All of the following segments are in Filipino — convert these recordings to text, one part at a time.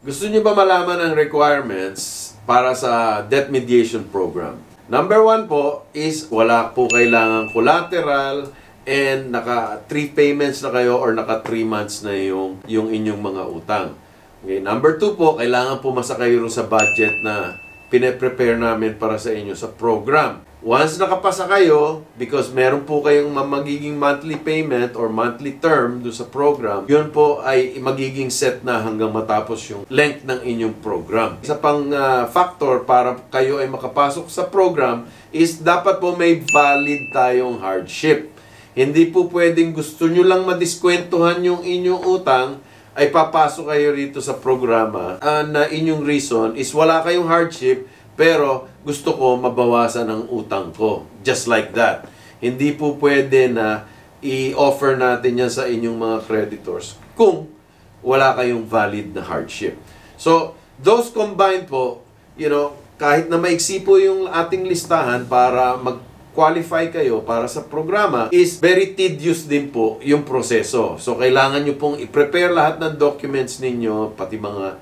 Gusto niyo ba malaman ang requirements para sa debt mediation program? Number 1 po is wala po kailangan collateral and naka 3 payments na kayo or naka 3 months na yung inyong mga utang. Okay, number 2 po, kailangan pumasa kayo sa budget na pine-prepare namin para sa inyo sa program. Once nakapasa kayo, because meron po kayong magiging monthly payment or monthly term do sa program, yun po ay magiging set na hanggang matapos yung length ng inyong program. Isa pang factor para kayo ay makapasok sa program is dapat po may valid tayong hardship. Hindi po pwedeng gusto nyo lang madiskwentuhan yung inyong utang, ay papasok kayo rito sa programa na inyong reason is wala kayong hardship, pero gusto ko mabawasan ang utang ko. Just like that. Hindi po pwede na i-offer natin yan sa inyong mga creditors kung wala kayong valid na hardship. So, those combined po, kahit na maiksi po yung ating listahan para mag-qualify kayo para sa programa, is very tedious din po yung proseso. So, kailangan nyo pong i-prepare lahat ng documents ninyo, pati mga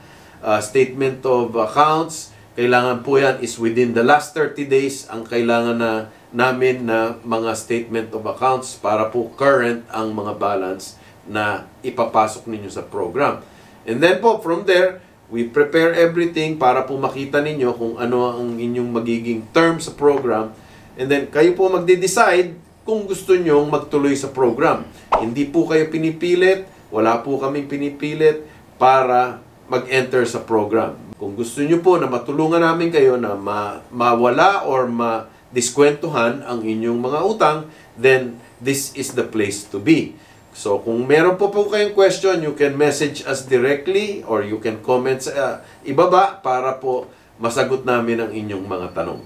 statement of accounts. Kailangan po yan is within the last 30 days ang kailangan namin na mga statement of accounts para po current ang mga balance na ipapasok ninyo sa program. And then po, from there, we prepare everything para po makita ninyo kung ano ang inyong magiging term sa program. And then, kayo po magde-decide kung gusto nyong magtuloy sa program. Hindi po kayo pinipilit, wala po kaming pinipilit para mag-enter sa program. Kung gusto nyo po na matulungan namin kayo na mawala or ma-diskwentuhan ang inyong mga utang, then this is the place to be. So, kung meron po kayong question, you can message us directly or you can comment sa ibaba para po masagot namin ang inyong mga tanong.